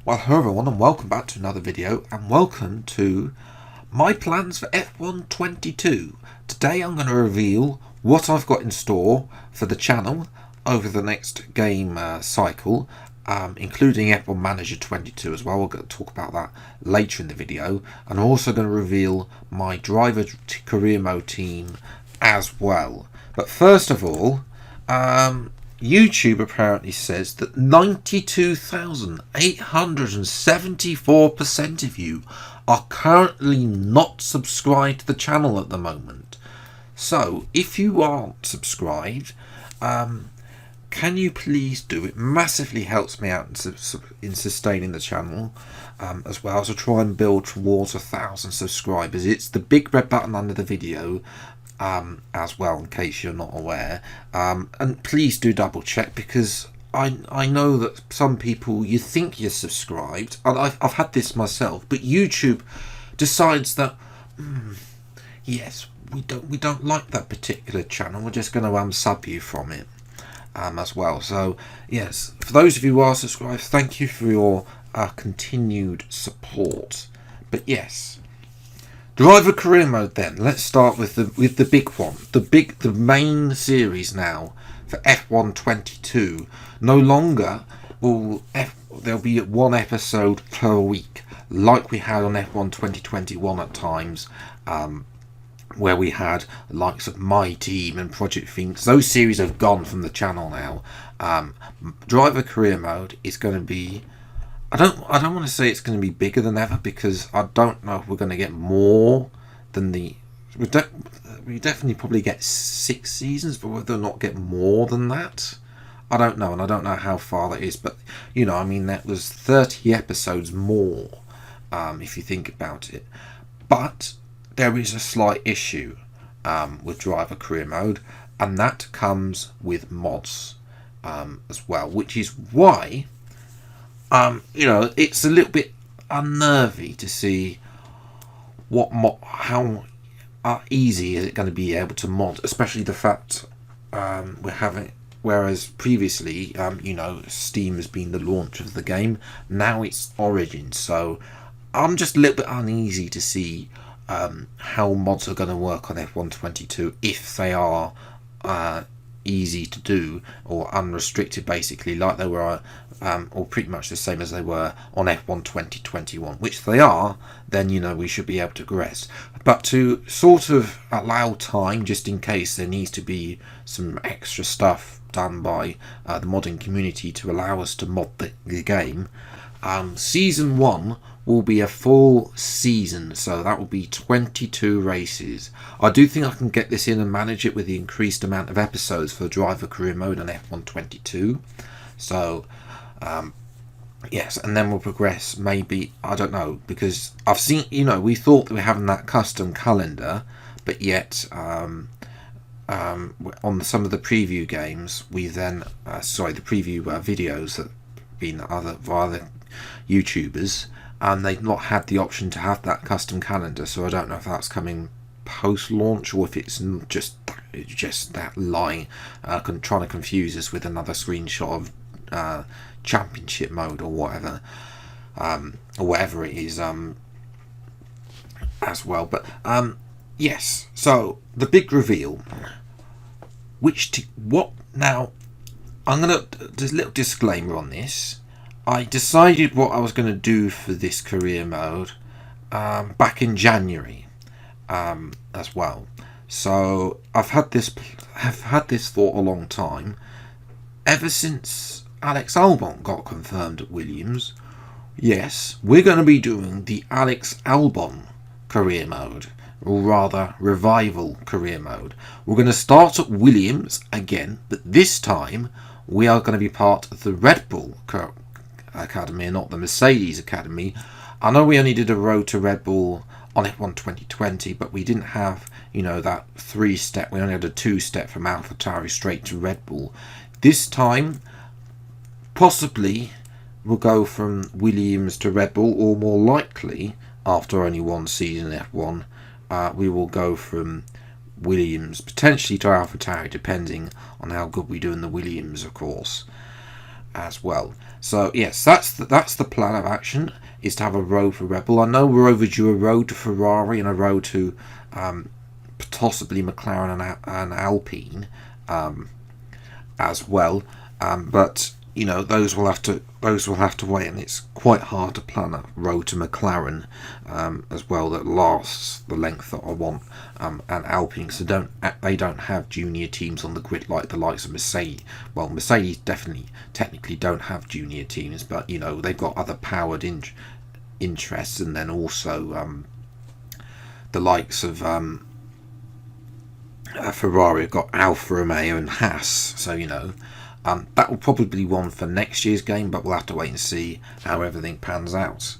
Well, hello everyone and welcome back to another video and welcome to my plans for F1 22. Today I'm going to reveal what I've got in store for the channel over the next game cycle, including F1 Manager 22 as well. We're going to talk about that later in the video, and I'm also going to reveal my driver career mode team as well. But first of all, YouTube apparently says that 92,874% of you are currently not subscribed to the channel at the moment. So if you aren't subscribed, can you please do it? Massively helps me out in sustaining the channel, as well as to try and build towards 1,000 subscribers. It's the big red button under the video, as well, in case you're not aware, and please do double check, because I know that some people, you think you're subscribed, and I've had this myself, but YouTube decides that yes, we don't like that particular channel, we're just going to sub you from it, as well. So yes, for those of you who are subscribed, thank you for your continued support. But yes, driver career mode then. Let's start with the big one. The main series now for F1 22. No longer will there'll be one episode per week like we had on F1 2021 at times, where we had the likes of My Team and Project Phoenix. Those series have gone from the channel now. Driver career mode is going to be, I don't want to say it's going to be bigger than ever, because I don't know if we're going to get more than we definitely probably get 6 seasons, but whether or not get more than that, I don't know, and I don't know how far that is. But you know, I mean, that was 30 episodes more, if you think about it. But there is a slight issue with driver career mode, and that comes with mods as well, which is why you know, it's a little bit unnervy to see how easy is it going to be able to mod, especially the fact we're having, whereas previously you know, Steam has been the launch of the game, now it's Origin. So I'm just a little bit uneasy to see how mods are going to work on F1 22, if they are easy to do or unrestricted, basically, like they were, or pretty much the same as they were on F1 2021, which they are. Then, you know, we should be able to progress. But to sort of allow time, just in case there needs to be some extra stuff done by the modding community to allow us to mod the game, season 1 will be a full season, so that will be 22 races. I do think I can get this in and manage it with the increased amount of episodes for driver career mode on F1 22. So yes, and then we'll progress, maybe, I don't know, because I've seen, you know, we thought that we're having that custom calendar, but yet on some of the preview games, we then the preview videos that have been via the YouTubers, and they've not had the option to have that custom calendar. So I don't know if that's coming post launch, or if it's just that line trying to confuse us with another screenshot of championship mode or whatever, it is as well. But yes, so the big reveal, now I'm gonna, there's a little disclaimer on this. I decided what I was going to do for this career mode back in January as well. So I've had this thought a long time, ever since Alex Albon got confirmed at Williams. Yes, we're going to be doing the Alex Albon career mode, or rather revival career mode. We're going to start at Williams again, but this time we are going to be part of the Red Bull Academy and not the Mercedes Academy. I know we only did a road to Red Bull on F1 2020, but we didn't have, you know, that 3-step. We only had a 2-step from AlphaTauri straight to Red Bull. This time, possibly, we'll go from Williams to Red Bull, or more likely, after only one season in F1, we will go from Williams potentially to AlphaTauri, depending on how good we do in the Williams, of course. as well. So yes, that's the plan of action, is to have a road for Red Bull. I know we're overdue a road to Ferrari and a road to possibly McLaren and Alpine as well, but you know, those will have to wait, and it's quite hard to plan a road to McLaren as well that lasts the length that I want, and Alpine, so they don't have junior teams on the grid like the likes of Mercedes. Well, Mercedes technically don't have junior teams, but you know, they've got other powered interests, and then also the likes of Ferrari have got Alfa Romeo and Haas, so you know. That will probably be one for next year's game, but we'll have to wait and see how everything pans out.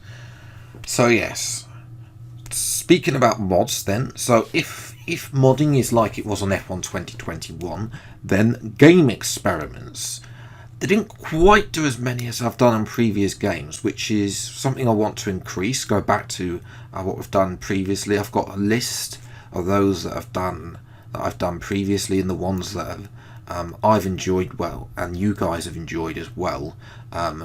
So yes, speaking about mods then, so if modding is like it was on F1 2021, then game experiments, they didn't quite do as many as I've done on previous games, which is something I want to increase, go back to what we've done previously. I've got a list of those that I've done previously, and the ones that have I've enjoyed well, and you guys have enjoyed as well,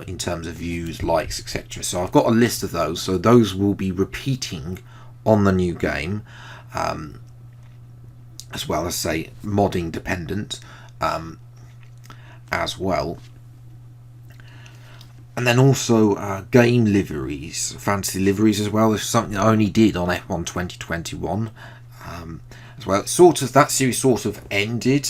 in terms of views, likes, etc. So I've got a list of those, so those will be repeating on the new game, as well as, say, modding dependent as well. And then also game liveries, fantasy liveries as well. This is something I only did on F1 2021 as well. That series sort of ended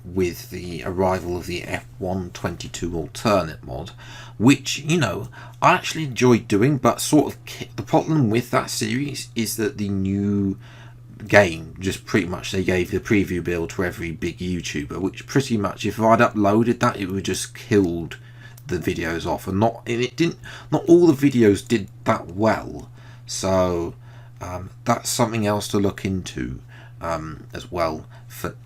with the arrival of the F1 22 alternate mod, which, you know, I actually enjoyed doing, but sort of the problem with that series is that the new game, just pretty much they gave the preview build to every big YouTuber, which pretty much, if I'd uploaded that, it would just killed the videos off, and not all the videos did that well. So that's something else to look into as well for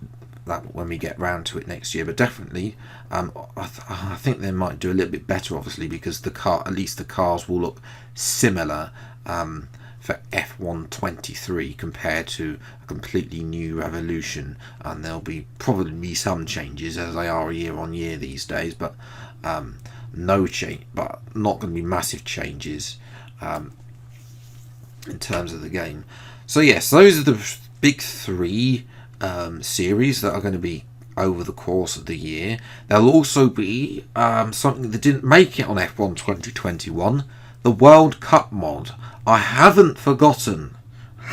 that when we get round to it next year. But definitely I think they might do a little bit better, obviously, because at least the cars will look similar for F1 23 compared to a completely new Revolution, and there'll probably be some changes, as they are year on year these days, but no change, but not going to be massive changes in terms of the game. So yes, those are the big three series that are going to be over the course of the year. There'll also be something that didn't make it on F1 2021, the World Cup mod. I haven't forgotten,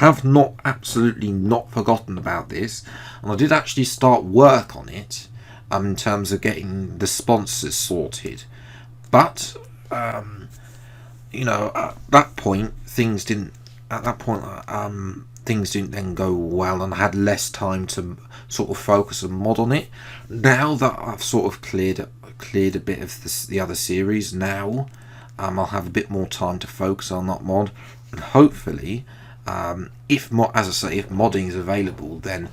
absolutely not forgotten about this, and I did actually start work on it in terms of getting the sponsors sorted. But you know, at that point things didn't then go well, and I had less time to sort of focus and mod on it. Now that I've sort of cleared a bit of the other series, now I'll have a bit more time to focus on that mod, and hopefully, if modding is available, then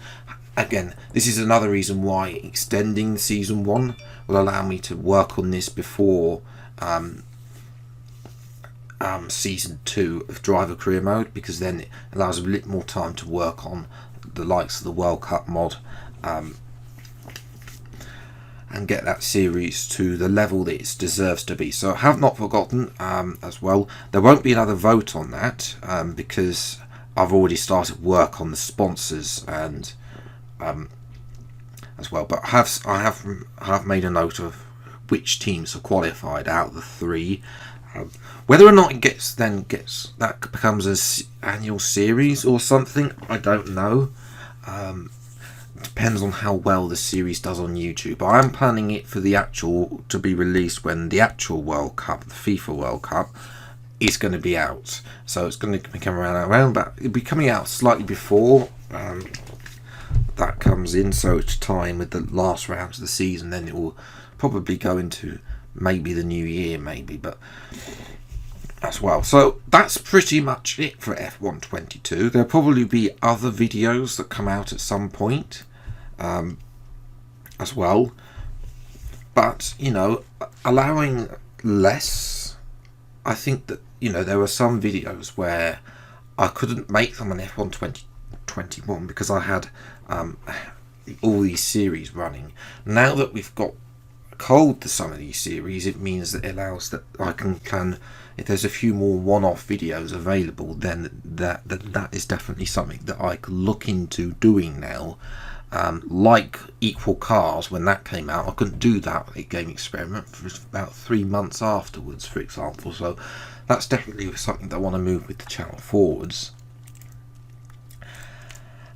again, this is another reason why extending season 1 will allow me to work on this before season 2 of driver career mode, because then it allows a little more time to work on the likes of the World Cup mod, and get that series to the level that it deserves to be. So I have not forgotten as well. There won't be another vote on that because I've already started work on the sponsors and as well. But I have made a note of which teams are qualified out of the 3. Whether or not that becomes an annual series or something, I don't know. Depends on how well the series does on YouTube. I am planning it for to be released when the actual World Cup, the FIFA World Cup, is going to be out. So it's going to come around, but it'll be coming out slightly before that comes in, so it's time with the last rounds of the season. Then it will probably go into maybe the new year, but as well. So that's pretty much it for F1 22. There'll probably be other videos that come out at some point as well, but you know, allowing less, I think that, you know, there were some videos where I couldn't make them on F1 2021 because I had all these series running. Now that we've got culled some of these series, it means that it allows that I can if there's a few more one-off videos available, then that is definitely something that I could look into doing now. Like Equal Cars, when that came out, I couldn't do that at Game Experiment for about 3 months afterwards, for example. So that's definitely something that I want to move with the channel forwards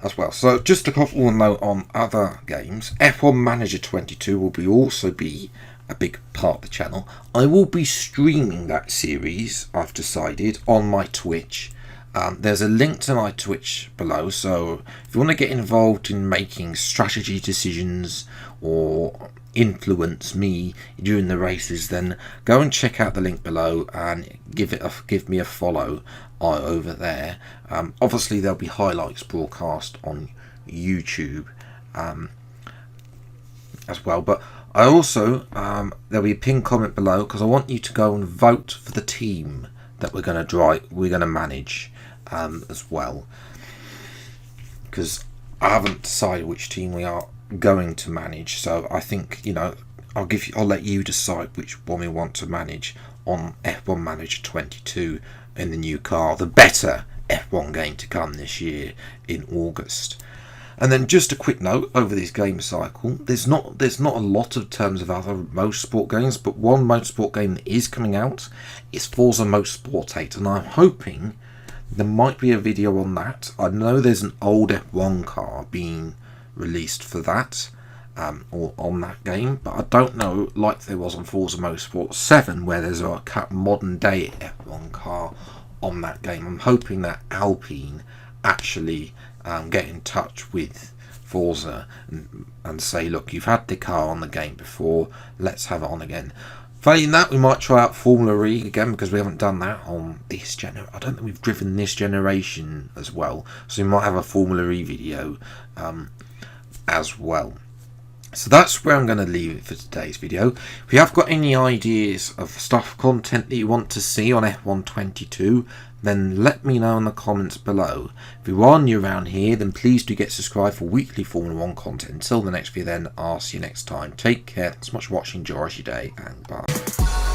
as well. So just a couple of note on other games. F1 Manager 22 will also be a big part of the channel. I will be streaming that series, I've decided, on my Twitch. There's a link to my Twitch below, so if you want to get involved in making strategy decisions or influence me during the races, then go and check out the link below and give me a follow over there. Obviously there'll be highlights broadcast on YouTube as well, but I also there'll be a pinned comment below, because I want you to go and vote for the team that we're going to manage as well, because I haven't decided which team we are going to manage. So I think, you know, I'll let you decide which one we want to manage on F1 Manager 22 in the new car, the better F1 game to come this year in August. And then just a quick note over this game cycle, there's not a lot of terms of other motorsport games, but one motorsport game that is coming out is Forza Motorsport 8, and I'm hoping there might be a video on that. I know there's an old F1 car being released for that, or on that game, but I don't know, like there was on Forza Motorsport 7, where there's a modern day F1 car on that game. I'm hoping that Alpine actually get in touch with Forza and say, look, you've had the car on the game before, let's have it on again. Failing that, we might try out Formula E again, because we haven't done that on this generation. I don't think we've driven this generation as well, so we might have a Formula E video as well. So that's where I'm going to leave it for today's video. If you have got any ideas of content that you want to see on F1 22, then let me know in the comments below. If you are new around here, then please do get subscribed for weekly Formula 1 content. Until the next video then, I'll see you next time. Take care, thanks so much for watching, enjoy your day, and bye.